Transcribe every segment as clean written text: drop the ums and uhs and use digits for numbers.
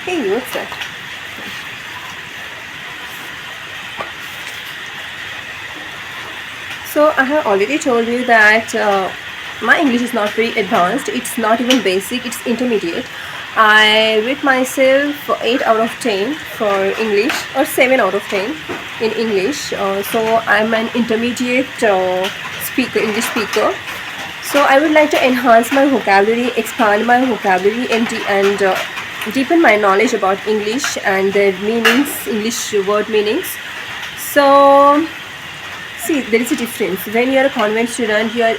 Hey, what's that? So I have already told you that my English is not very advanced. It's not even basic. It's intermediate. I rate myself 8 out of 10 for English, or 7 out of 10 in English. So I'm an intermediate English speaker. So I would like to enhance my vocabulary, expand my vocabulary, and deepen my knowledge about English and their meanings, English word meanings. So see, there is a difference. When you are a convent student, you're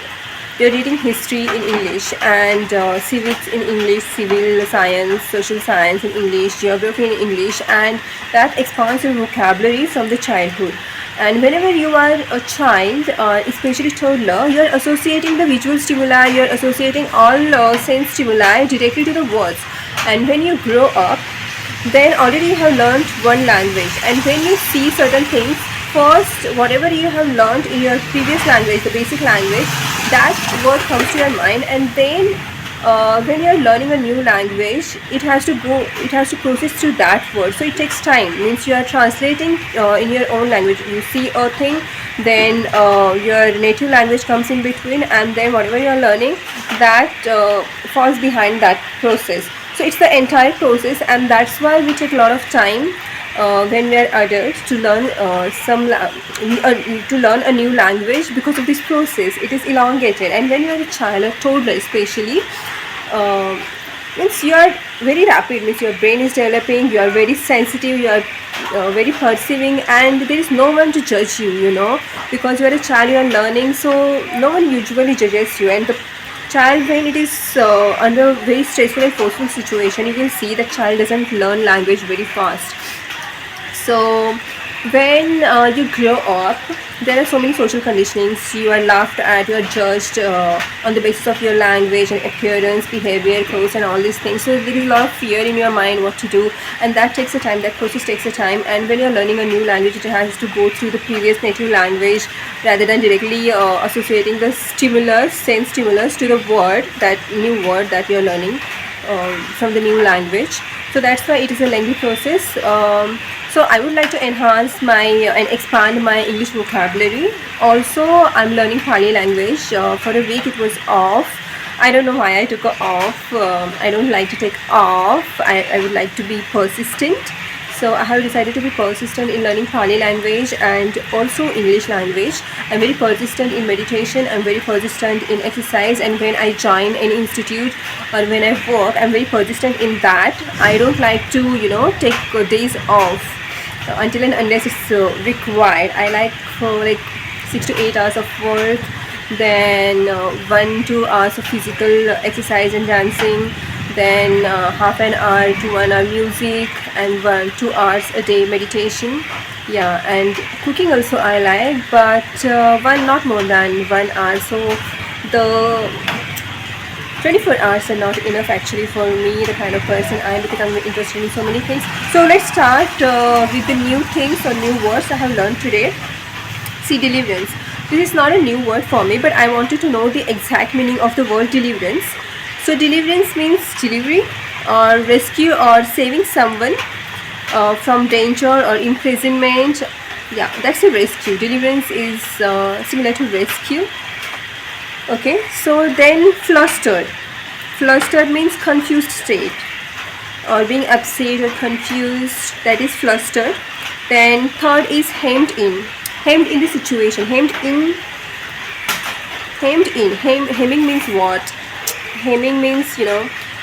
reading history in English, and civics in English, civil science, social science in English, geography in English, and that expands your vocabulary from the childhood. And whenever you are a child, especially toddler, you're associating the visual stimuli, you're associating all sense stimuli directly to the words. And when you grow up, then already you have learned one language, and when you see certain things, first whatever you have learned in your previous language, the basic language, that word comes to your mind, and then when you are learning a new language, it has to process through that word. So it takes time. Means you are translating in your own language. You see a thing, then your native language comes in between, and then whatever you are learning, that falls behind that process. So it's the entire process, and that's why we take a lot of time when we are adults to learn to learn a new language. Because of this process, it is elongated. And when you are a child, a toddler especially, means you are very rapid, means your brain is developing, you are very sensitive, you are very perceiving, and there is no one to judge you, because you are a child, you are learning, so no one usually judges you. And the child, when it is under very stressful and forceful situation, you will see that child doesn't learn language very fast. So when you grow up, there are so many social conditionings. You are laughed at, you are judged on the basis of your language and appearance, behavior, clothes, and all these things. So there is a lot of fear in your mind what to do, and that takes a time, that process takes a time. And when you are learning a new language, it has to go through the previous native language rather than directly associating the sense stimulus to the word, that new word that you are learning from the new language. So that's why it is a lengthy process. So I would like to enhance my and expand my English vocabulary. Also, I'm learning Pali language. For a week it was off. I don't know why I took off. I don't like to take off. I would like to be persistent. So I have decided to be persistent in learning Pali language and also English language. I'm very persistent in meditation. I'm very persistent in exercise. And when I join an institute or when I work, I'm very persistent in that. I don't like to, take days off until and unless it's required. I like for like 6 to 8 hours of work, then 1-2 hours of physical exercise and dancing, then half an hour to 1 hour music, and 1-2 hours a day meditation. Yeah, and cooking also I like, but not more than 1 hour. So the 24 hours are not enough actually for me, the kind of person I am, because I'm interested in so many things. So let's start with the new things or new words I have learned today. See, deliverance. This is not a new word for me, but I wanted to know the exact meaning of the word deliverance. So deliverance means delivery or rescue or saving someone from danger or imprisonment. Yeah, that's a rescue. Deliverance is similar to rescue. Okay, so then flustered. Flustered means confused state or being upset or confused, that is flustered. Then third is hemmed in. Hemmed in the situation. Hemming means what? Hemming means,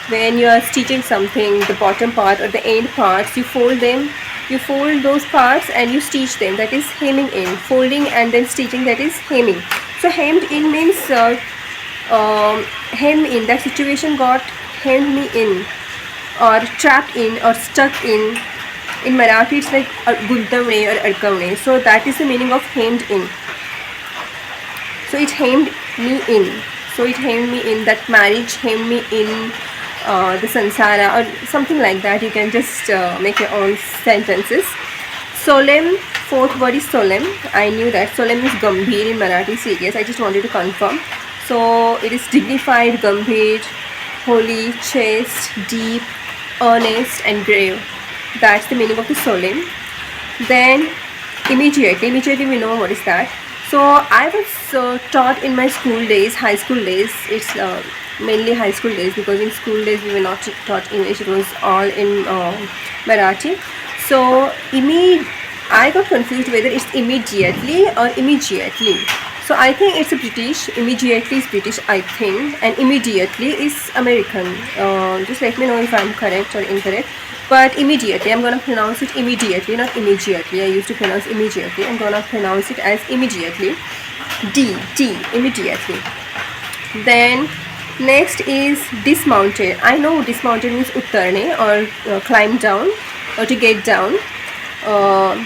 when you are stitching something, the bottom part or the end parts, you fold them. You fold those parts and you stitch them. That is hemming in. Folding and then stitching, that is hemming. So hemmed in means hem in. That situation got hemmed me in, or trapped in, or stuck in. In Marathi it's like gundamne or adkamne. So that is the meaning of hemmed in. So it hemmed me in. So it hemmed me in. That marriage hemmed me in. The sansara or something like that. You can just make your own sentences. Solemn. Fourth word is solemn. I knew that. Solemn is gambhir in Marathi, serious. I just wanted to confirm. So it is dignified, gambhir, holy, chaste, deep, earnest, and grave. That's the meaning of the solemn. Then immediately we know what is that. So I was taught in my school days, high school days. It's mainly high school days, because in school days we were not taught English. It was all in Marathi. So I got confused whether it's immediately or immediately. So I think it's a British. Immediately is British, I think, and immediately is American. Just let me know if I'm correct or incorrect. But immediately, I'm gonna pronounce it immediately, not immediately. I used to pronounce immediately. I'm gonna pronounce it as immediately. Immediately. Then next is dismounted. I know dismounted means uttarne, or climb down, or to get down.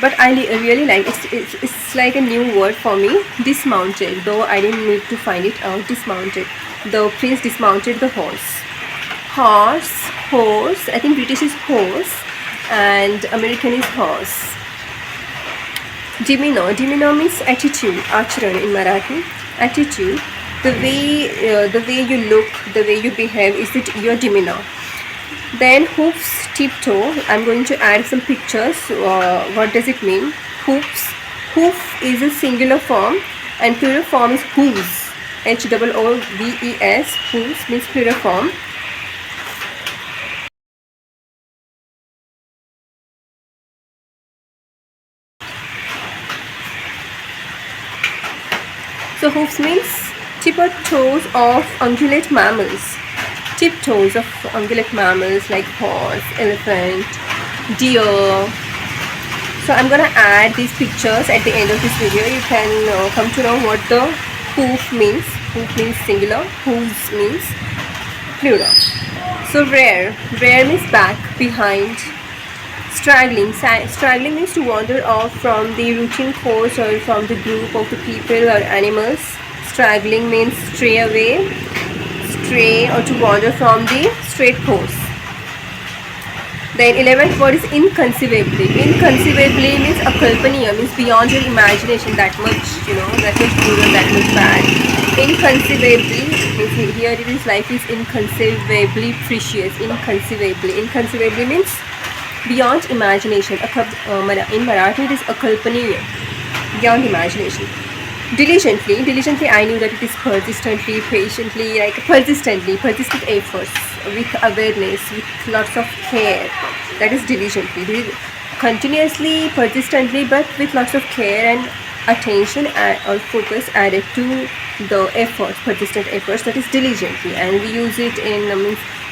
But I really like it's like a new word for me, dismounted, though I didn't need to find it out. Dismounted. The prince dismounted the horse. Horse. I think British is horse and American is horse. Demeanor means attitude, acharan in Marathi. Attitude. The way you look, the way you behave is your demeanor. Then hoofs, tiptoe. I'm going to add some pictures. What does it mean? Hoofs. Hoof is a singular form and plural form is hooves. Hooves. Hooves means plural form. So hoofs means tipper toes of ungulate mammals. Tiptoes of ungulate mammals like horse, elephant, deer. So I'm gonna add these pictures at the end of this video. You can come to know what the hoof means. Hoof means singular, hooves means plural. So rear means back, behind. Straggling means to wander off from the routine course or from the group of the people or animals. Straggling means stray or to wander from the straight course. Then 11th word is inconceivably. Inconceivably means akalpaniya, means beyond your imagination, that much brutal, that much bad. Inconceivably means here it is life is inconceivably precious. Inconceivably means beyond imagination. In Marathi it is akalpaniya, beyond imagination. Diligently I knew that it is persistently, patiently, like persistent efforts, with awareness, with lots of care. That is diligently. Continuously, persistently, but with lots of care and attention or focus added to the efforts, persistent efforts. That is diligently, and we use it in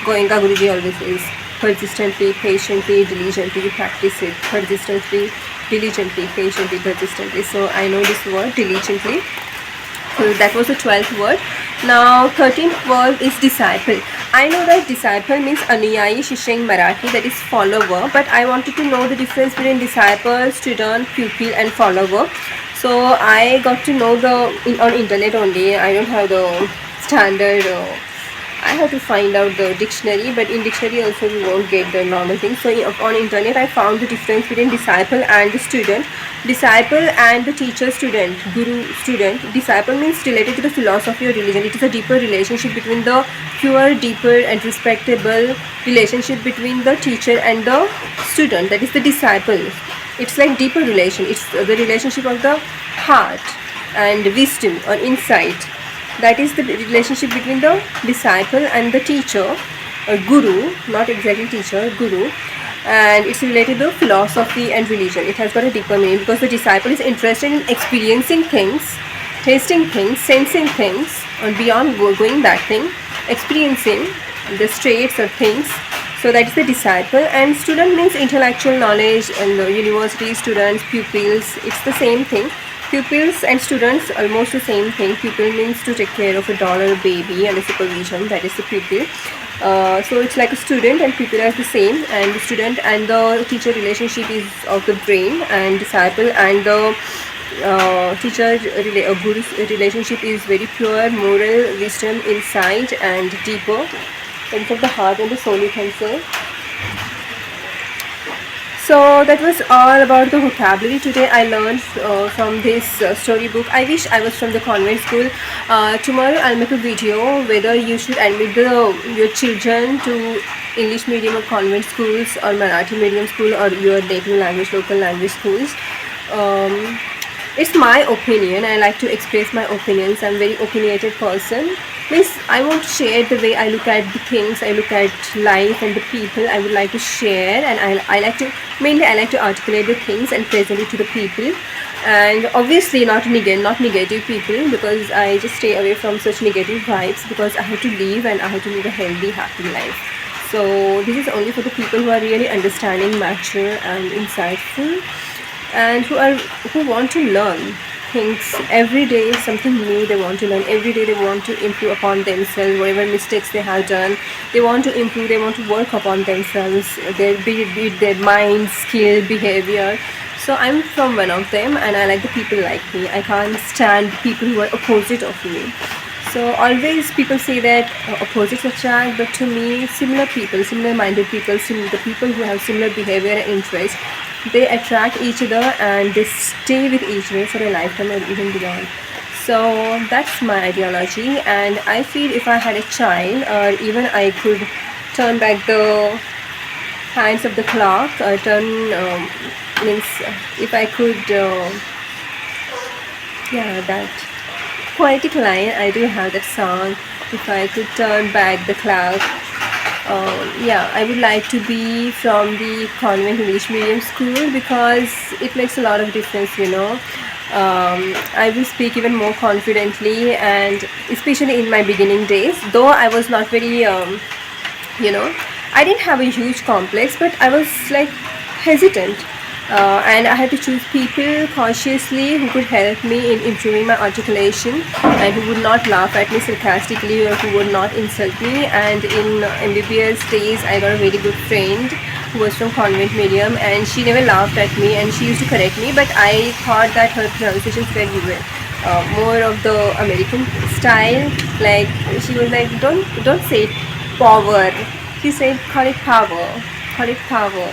Goenka Guruji always says persistently, patiently, diligently. You practice it persistently, diligently, patiently, persistently. So I know this word diligently. So that was the 12th word. Now 13th word is disciple. I know that disciple means anuyayi shishya in Marathi, that is follower, but I wanted to know the difference between disciple, student, pupil and follower. So I got to know on internet only. I don't have the standard I have to find out the dictionary, but in dictionary also we won't get the normal thing. So on internet I found the difference between disciple and the student. Disciple and the teacher student, guru student. Disciple means related to the philosophy or religion. It is a deeper relationship between the pure, deeper and respectable relationship between the teacher and the student. That is the disciple. It's like deeper relation. It's the relationship of the heart and wisdom or insight. That is the relationship between the disciple and the teacher or guru, not exactly teacher, guru. And it's related to philosophy and religion. It has got a deeper meaning because the disciple is interested in experiencing things, tasting things, sensing things, or beyond going that thing, experiencing the states or things. So that is the disciple. And student means intellectual knowledge, and the university students, pupils, it's the same thing. Pupils and students, almost the same thing. Pupil means to take care of a doll or a baby under supervision. That is the pupil. So it's like a student and pupil are the same. And the student and the teacher relationship is of the brain, and disciple and the teacher guru's relationship is very pure, moral, wisdom, insight, and deeper. In terms of the heart and the soul, you can say. So that was all about the vocabulary today. I learned from this storybook. I wish I was from the convent school. Tomorrow I'll make a video whether you should admit your children to English medium or convent schools, or Marathi medium school, or your native language, local language schools. Um, it's my opinion. I like to express my opinions. I'm a very opinionated person. Means I want to share the way I look at the things, I look at life and the people. I would like to share, and I like to, mainly I like to articulate the things and present it to the people. And obviously not negative people, because I just stay away from such negative vibes, because I have to live, and I have to live a healthy, happy life. So this is only for the people who are really understanding, mature and insightful, and who want to learn things every day, something new they want to learn every day. They want to improve upon themselves, whatever mistakes they have done, they want to improve, they want to work upon themselves, be it their mind, skill, behavior. So I'm from one of them, and I like the people like me. I can't stand people who are opposite of me. So always people say that opposites attract, but to me, similar people, similar minded people, the people who have similar behavior and interests, they attract each other, and they stay with each other for a lifetime or even beyond. So that's my ideology, and I feel if I had a child, or even I could turn back the hands of the clock, or means if I could, yeah, that poetic line, I do have that song. If I could turn back the clock, yeah, I would like to be from the convent English medium school, because it makes a lot of difference. I will speak even more confidently, and especially in my beginning days, though I was not very, I didn't have a huge complex, but I was like hesitant. And I had to choose people cautiously who could help me in improving my articulation, and who would not laugh at me sarcastically, or who would not insult me. And in MBBS days, I got a very good friend who was from convent medium, and she never laughed at me, and she used to correct me, but I thought that her pronunciations were more of the American style. Like, she was like, don't say power. She said, call it power, call it power.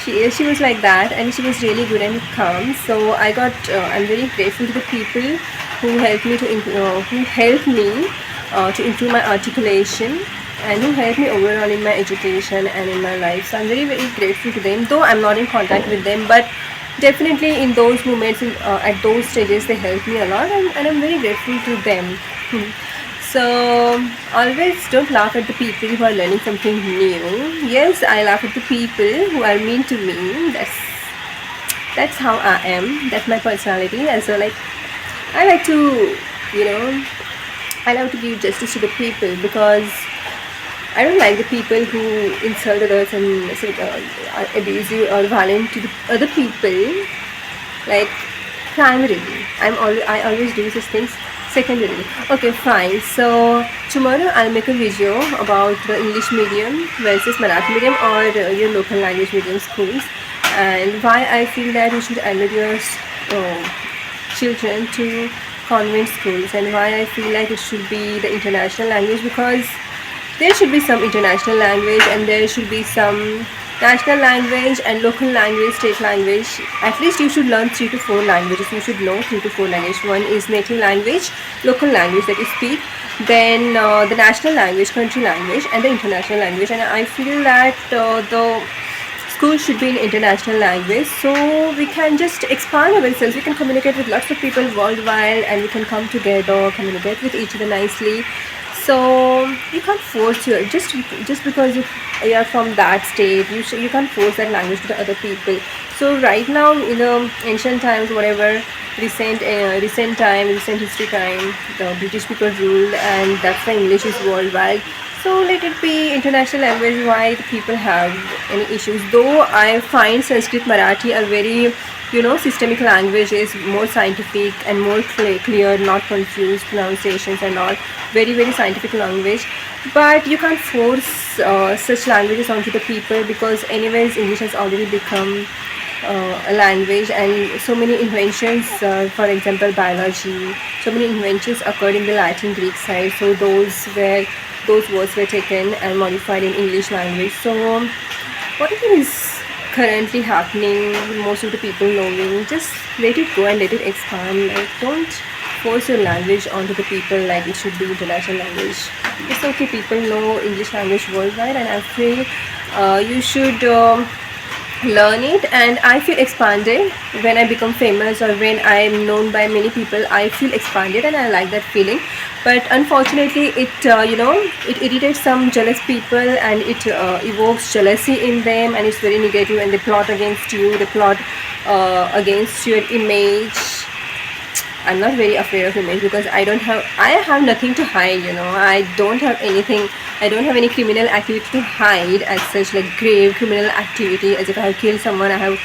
She was like that, and she was really good and calm. So I'm very grateful to the people who helped me to improve my articulation, and who helped me overall in my education and in my life. So I'm very, very grateful to them, though I'm not in contact with them, but definitely in those moments, at those stages, they helped me a lot, and I'm very grateful to them. So always don't laugh at the people who are learning something new. Yes, I laugh at the people who are mean to me. That's how I am. That's my personality. And so, like, I like to, you know, I love to give justice to the people, because I don't like the people who insult others and are abusive or violent to the other people. Like, primarily, I always do these things secondarily. Okay, fine. So tomorrow I'll make a video about the English medium versus Marathi medium, or your local language medium schools, and why I feel that you should admit your children to convent schools, and why I feel like it should be the international language, because there should be some international language, and there should be some national language and local language, state language. At least you should learn 3 to 4 languages. You should know 3 to 4 languages. One is native language, local language that you speak, then the national language, country language, and the international language. And I feel that the school should be in international language, so we can just expand ourselves. We can communicate with lots of people worldwide, and we can come together, communicate with each other nicely. So you can't force just because you are from that state. You can't force that language to the other people. So right now, in the ancient times, whatever, recent history time, the British people ruled, and that's why English is worldwide. So let it be international language. Why the people have any issues? Though I find Sanskrit, Marathi are very, systemic languages, more scientific and more clear, not confused pronunciations and all. Very, very scientific language. But you can't force such languages onto the people, because anyways English has already become a language, and so many inventions, for example biology, so many inventions occurred in the Latin Greek side. So those words were taken and modified in English language. So whatever is currently happening, most of the people knowing, just let it go and let it expand. Like, don't force your language onto the people like it should be international language. It's okay, people know English language worldwide, and I feel you should learn it. And I feel expanded when I become famous or when I am known by many people. I feel expanded and I like that feeling. But unfortunately, it it irritates some jealous people, and it evokes jealousy in them, and it's very negative, and they plot against you, they plot against your image. I'm not very afraid of image because I have nothing to hide, I don't have anything. I don't have any criminal activity to hide as such, like grave criminal activity, as if I have killed someone, I have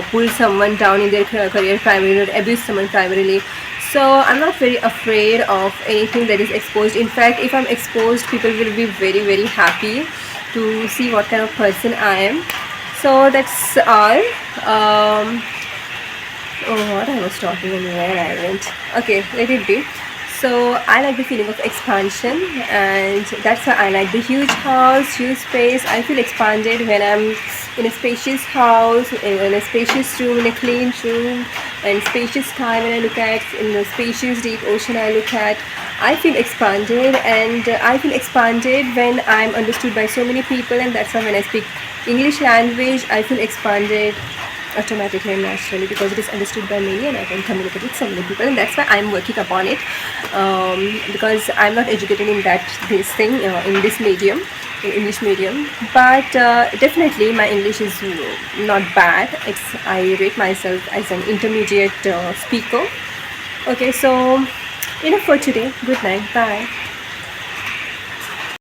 pulled someone down in their career primarily, or abused someone primarily. So I'm not very afraid of anything that is exposed. In fact, if I'm exposed, people will be very, very happy to see what kind of person I am. So that's all. Oh, what I was talking and where I went. Okay, let it be. So I like the feeling of expansion, and that's why I like the huge house, huge space. I feel expanded when I'm in a spacious house, in a spacious room, in a clean room, and spacious sky when I look at, in a spacious deep ocean I look at. I feel expanded, and I feel expanded when I'm understood by so many people, and that's why when I speak English language, I feel expanded automatically and naturally, because it is understood by many and I can communicate with so many people, and that's why I'm working upon it, because I'm not educated in this thing, in this medium, in English medium. But definitely my English is not bad. I rate myself as an intermediate speaker. Okay, so enough for today. Good night. Bye.